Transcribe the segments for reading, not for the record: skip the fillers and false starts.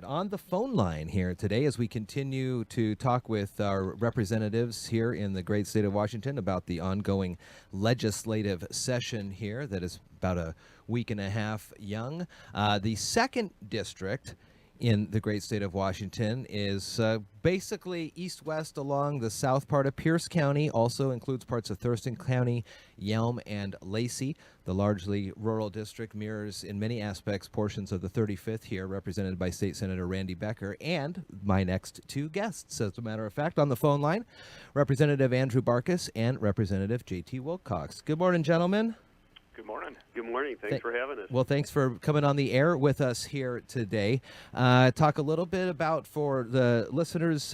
On the phone line here today as we continue to talk with our representatives here in the great state of Washington about the ongoing legislative session here that is about a week and a half young. The second district in the great state of Washington is basically east-west along the south part of Pierce County, also includes parts of Thurston County, Yelm, and Lacey. The largely rural district mirrors in many aspects portions of the 35th here, represented by State Senator Randy Becker and my next two guests, as a matter of fact, on the phone line, Representative Andrew Barkis and Representative J.T. Wilcox. Good morning, gentlemen. Good morning. Good morning. Thanks for having us. Well, thanks for coming on the air with us here today. Talk a little bit about, for the listeners,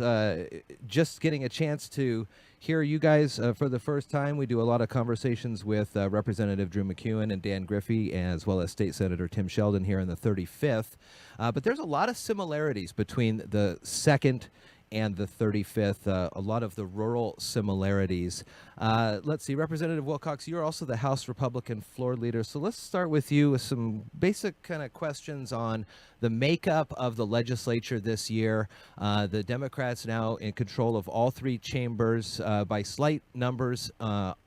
just getting a chance to hear you guys for the first time. We do a lot of conversations with Representative Drew McEwen and Dan Griffey, as well as State Senator Tim Sheldon here in the 35th. But there's a lot of similarities between the 2nd and the 35th, a lot of the rural similarities. Let's see, Representative Wilcox, you're also the House Republican floor leader, so let's start with you with some basic kind of questions on the makeup of the legislature this year. The Democrats now in control of all three chambers by slight numbers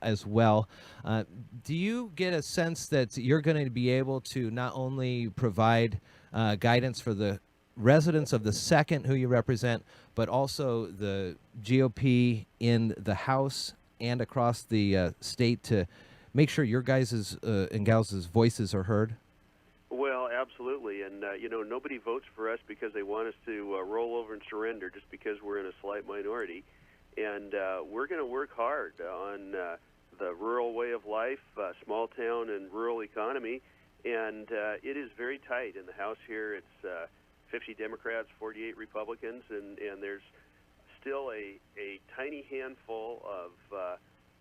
as well. Do you get a sense that you're going to be able to not only provide guidance for the residents of the 2nd who you represent, but also the GOP in the House and across the state to make sure your guys' and gals' voices are heard? Well, absolutely. And, nobody votes for us because they want us to roll over and surrender just because we're in a slight minority. And we're going to work hard on the rural way of life, small town and rural economy. And it is very tight in the House here. It's 50 Democrats, 48 Republicans, and there's still a tiny handful of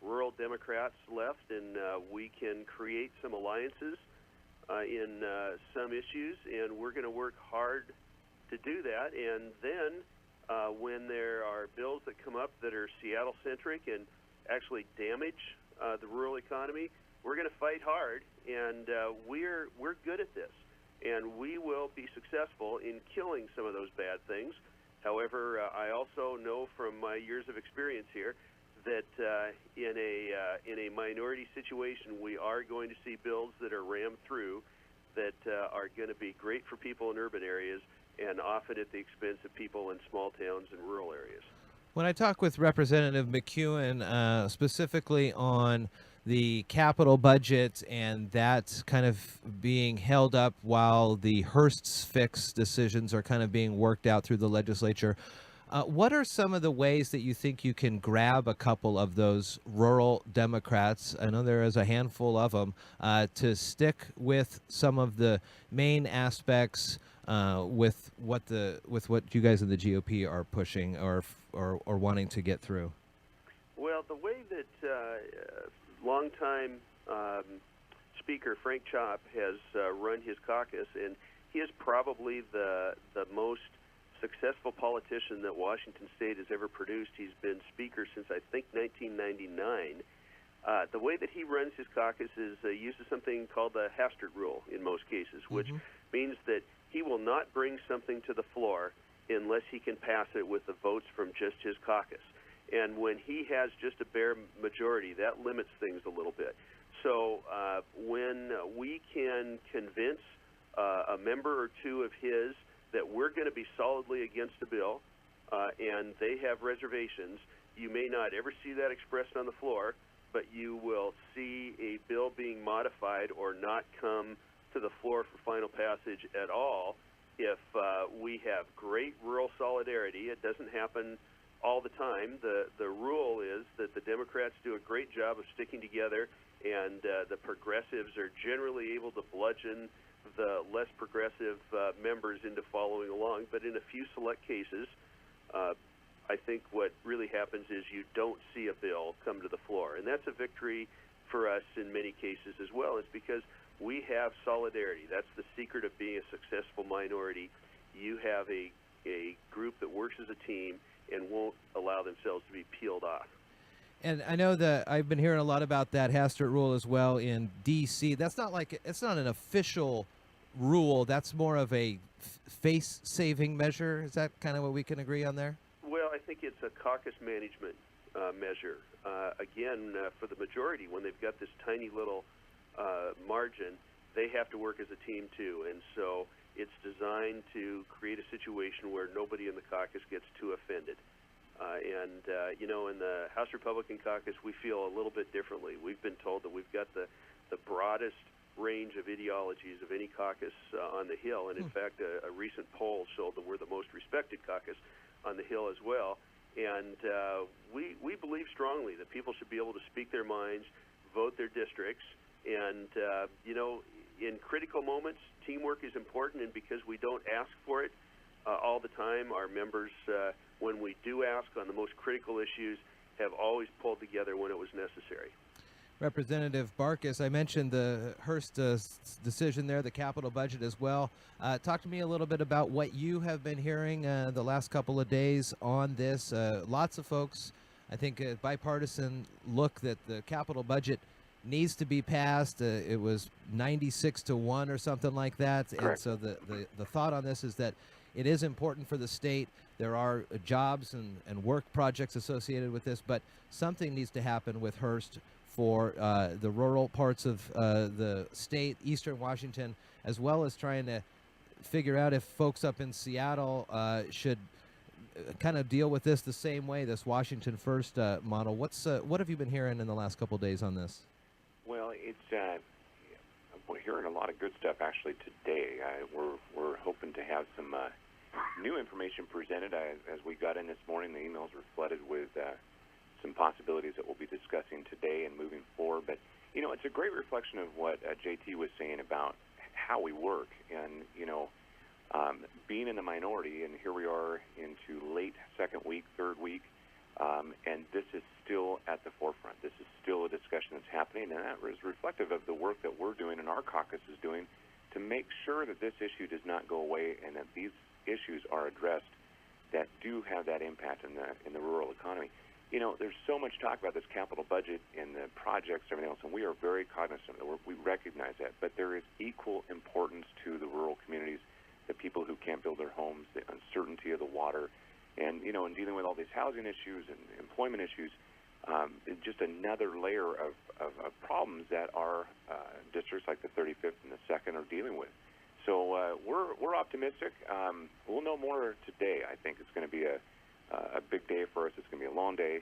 rural Democrats left, and we can create some alliances in some issues, and we're going to work hard to do that. And then when there are bills that come up that are Seattle-centric and actually damage the rural economy, we're going to fight hard, and we're good at this. And we will be successful in killing some of those bad things. However, I also know from my years of experience here that in a minority situation, we are going to see bills that are rammed through that are going to be great for people in urban areas and often at the expense of people in small towns and rural areas. When I talk with Representative McEwen specifically on the capital budget and that kind of being held up while the Hirst's fix decisions are kind of being worked out through the legislature, what are some of the ways that you think you can grab a couple of those rural Democrats, I know there is a handful of them, to stick with some of the main aspects with what you guys in the GOP are pushing or wanting to get through? Well, the way that longtime Speaker Frank Chop has run his caucus, and he is probably the most successful politician that Washington State has ever produced. He's been Speaker since, I think, 1999. The way that he runs his caucus is uses something called the Hastert Rule in most cases, which means that he will not bring something to the floor unless he can pass it with the votes from just his caucus. And when he has just a bare majority, that limits things a little bit. So when we can convince a member or two of his that we're going to be solidly against a bill and they have reservations, you may not ever see that expressed on the floor, but you will see a bill being modified or not come to the floor for final passage at all if we have great rural solidarity. It doesn't happen all the time. The rule is that the Democrats do a great job of sticking together, and the progressives are generally able to bludgeon the less progressive members into following along. But in a few select cases, I think what really happens is you don't see a bill come to the floor. And that's a victory for us in many cases as well. It's because we have solidarity. That's the secret of being a successful minority. You have a group that works as a team and won't allow themselves to be peeled off. And I know that I've been hearing a lot about that Hastert rule as well in D.C. That's not like, it's not an official rule, that's more of a face-saving measure. Is that kind of what we can agree on there? Well, I think it's a caucus management measure. Again, for the majority, when they've got this tiny little margin, they have to work as a team too, and so it's designed to create a situation where nobody in the caucus gets too offended. You know, in the House Republican caucus, we feel a little bit differently. We've been told that we've got the broadest range of ideologies of any caucus on the Hill, and in fact, a recent poll showed that we're the most respected caucus on the Hill as well. And we believe strongly that people should be able to speak their minds, vote their districts, and you know, in critical moments, teamwork is important, and because we don't ask for it all the time, our members, when we do ask on the most critical issues, have always pulled together when it was necessary. Representative Barkis, I mentioned the Hirst decision there, the capital budget as well. Talk to me a little bit about what you have been hearing the last couple of days on this. Lots of folks, I think, bipartisan look that the capital budget needs to be passed. It was 96-1 or something like that. Correct. And so the thought on this is that it is important for the state. There are jobs and work projects associated with this, but something needs to happen with Hirst for the rural parts of the state, eastern Washington, as well as trying to figure out if folks up in Seattle should kind of deal with this the same way, this Washington First model. What have you been hearing in the last couple of days on this? Well, we're hearing a lot of good stuff actually today. We're hoping to have some new information presented. As we got in this morning, the emails were flooded with some possibilities that we'll be discussing today and moving forward. But, you know, it's a great reflection of what J.T. was saying about how we work. And, you know, being in the minority, and here we are into late second week, third week, and this is still at the forefront. This is still a discussion that's happening, and that is reflective of the work that we're doing and our caucus is doing to make sure that this issue does not go away and that these issues are addressed that do have that impact in the rural economy. You know, there's so much talk about this capital budget and the projects and everything else, and we are very cognizant that we recognize that, but there is equal importance to the rural communities, the people who can't build their homes, the uncertainty of the water, and, you know, in dealing with all these housing issues and employment issues, it's just another layer of problems that our districts like the 35th and the 2nd are dealing with. So we're optimistic. We'll know more today. I think it's going to be a big day for us. It's going to be a long day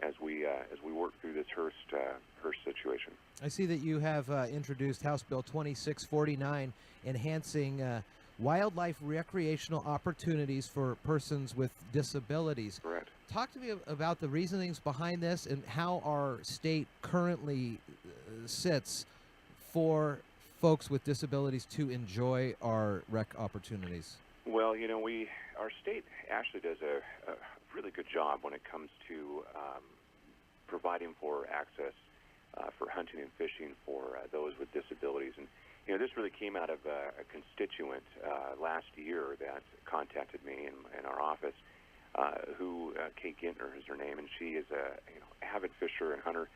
as we work through this Hirst situation. I see that you have introduced House Bill 2649, enhancing wildlife recreational opportunities for persons with disabilities. Correct. Talk to me about the reasonings behind this and how our state currently sits for folks with disabilities to enjoy our rec opportunities. Well, you know, our state actually does a really good job when it comes to providing for access for hunting and fishing for those with disabilities. And, you know, this really came out of a constituent last year that contacted me in our office, who Kate Gintner is her name, and she is a avid fisher and hunter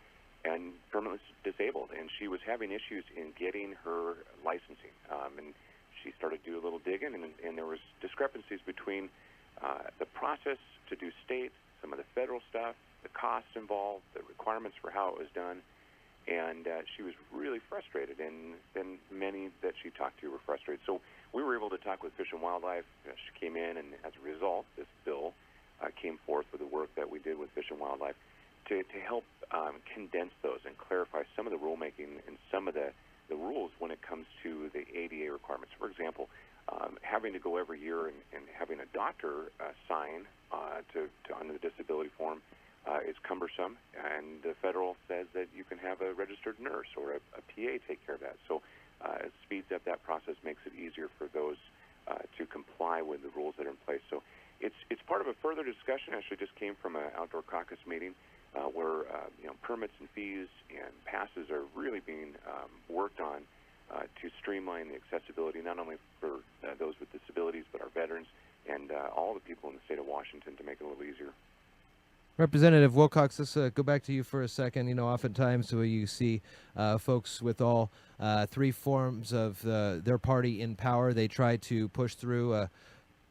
and permanently disabled, and she was having issues in getting her licensing. And she started to do a little digging, and there was discrepancies between the process to do state, some of the federal stuff, the costs involved, the requirements for how it was done, and she was really frustrated, and many that she talked to were frustrated. So we were able to talk with Fish and Wildlife. She came in, and as a result, this bill came forth with the work that we did with Fish and Wildlife to help condense those and clarify some of the rulemaking and some of the rules when it comes to the ADA requirements. For example, having to go every year and having a doctor sign to under the disability form is cumbersome, and the federal says that you can have a registered nurse or a PA take care of that. So it speeds up that process, makes it easier for those to comply with the rules that are in place. So it's part of a further discussion. Actually, just came from an outdoor caucus meeting where permits and fees and passes are really being worked on to streamline the accessibility, not only for those with disabilities, but our veterans and all the people in the state of Washington, to make it a little easier. Representative Wilcox, let's go back to you for a second. Oftentimes you see folks with all three forms of their party in power, they try to push through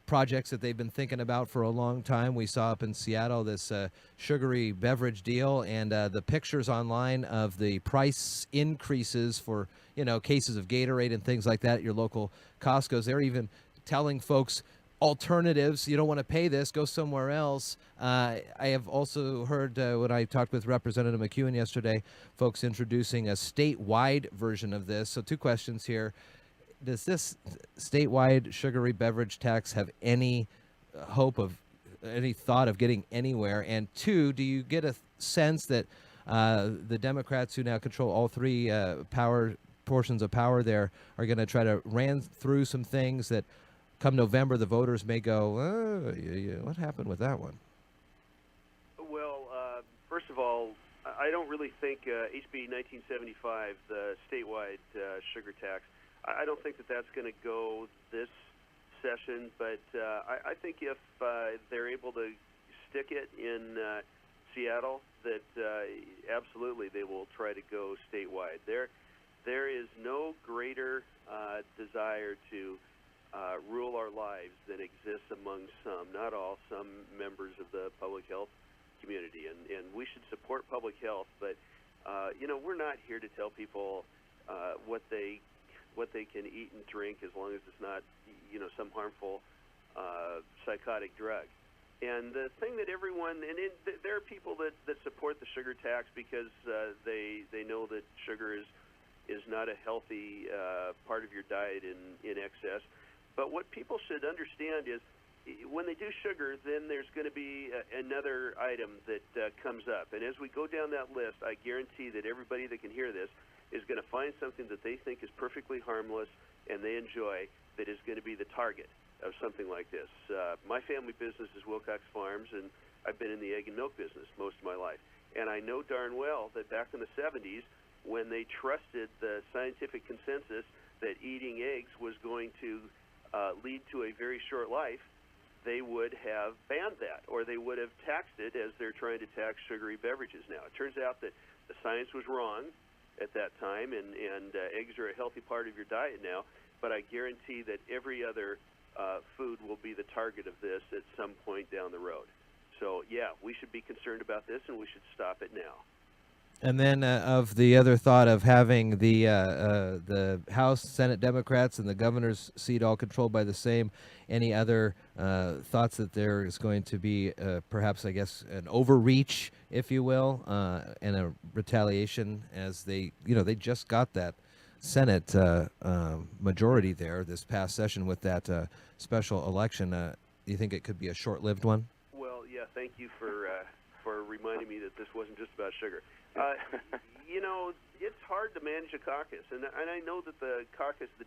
projects that they've been thinking about for a long time. We saw up in Seattle this sugary beverage deal, and the pictures online of the price increases for cases of Gatorade and things like that at your local Costco's. They're even telling folks alternatives. You don't want to pay this, go somewhere else. I have also heard when I talked with Representative McEwen yesterday, folks introducing a statewide version of this. So two questions here. Does this statewide sugary beverage tax have any hope of any thought of getting anywhere? And two, do you get a sense that the Democrats, who now control all three portions of power there, are going to try to ram through some things that come November the voters may go, what happened with that one? Well, first of all, I don't really think HB 1975, the statewide sugar tax, I don't think that that's going to go this session, but I think if they're able to stick it in Seattle, that absolutely they will try to go statewide. There is no greater desire to rule our lives than exists among some, not all, some members of the public health community, and we should support public health, but we're not here to tell people what they can eat and drink, as long as it's not some harmful psychotic drug. And the thing that everyone, there are people that support the sugar tax because they know that sugar is not a healthy part of your diet in excess. But what people should understand is, when they do sugar, then there's going to be another item that comes up. And as we go down that list, I guarantee that everybody that can hear this is going to find something that they think is perfectly harmless and they enjoy that is going to be the target of something like this. My family business is Wilcox Farms, and I've been in the egg and milk business most of my life. And I know darn well that back in the 70s, when they trusted the scientific consensus that eating eggs was going to lead to a very short life, they would have banned that, or they would have taxed it as they're trying to tax sugary beverages now. It turns out that the science was wrong at that time, and eggs are a healthy part of your diet now, but I guarantee that every other food will be the target of this at some point down the road. So, yeah, we should be concerned about this, and we should stop it now. And then of the other thought of having the House, Senate Democrats, and the governor's seat all controlled by the same, any other thoughts that there is going to be perhaps, I guess, an overreach, if you will, and a retaliation, as they just got that Senate majority there this past session with that special election. Do you think it could be a short-lived one? Well, yeah, thank you for reminding me that this wasn't just about sugar. It's hard to manage a caucus, and I know that the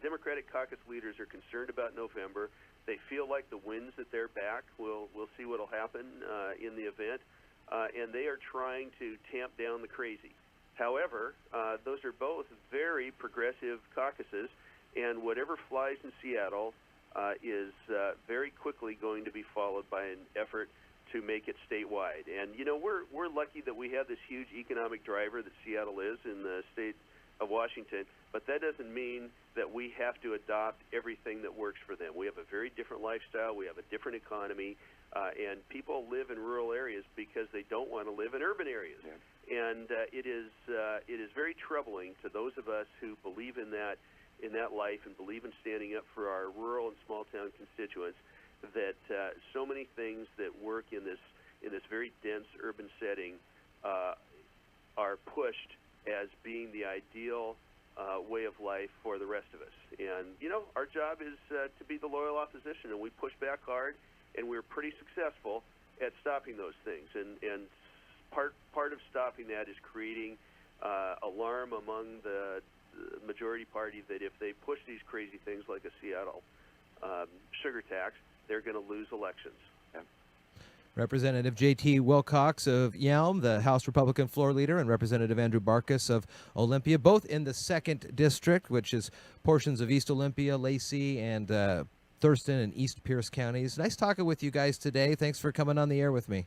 Democratic caucus leaders are concerned about November. They feel like the wind's at their back. We'll see what'll happen in the event, and they are trying to tamp down the crazy. However, those are both very progressive caucuses, and whatever flies in Seattle is very quickly going to be followed by an effort to make it statewide. And we're lucky that we have this huge economic driver that Seattle is in the state of Washington, but that doesn't mean that we have to adopt everything that works for them. We have a very different lifestyle, we have a different economy, and people live in rural areas because they don't want to live in urban areas. Yeah. And it is very troubling to those of us who believe in that life and believe in standing up for our rural and small town constituents, that so many things that work in this very dense urban setting are pushed as being the ideal way of life for the rest of us. And our job is to be the loyal opposition, and we push back hard, and we're pretty successful at stopping those things. And part of stopping that is creating alarm among the majority party that if they push these crazy things like a Seattle sugar tax, they're going to lose elections. Yeah. Representative J.T. Wilcox of Yelm, the House Republican floor leader, and Representative Andrew Barkis of Olympia, both in the 2nd District, which is portions of East Olympia, Lacey, and Thurston and East Pierce counties. Nice talking with you guys today. Thanks for coming on the air with me.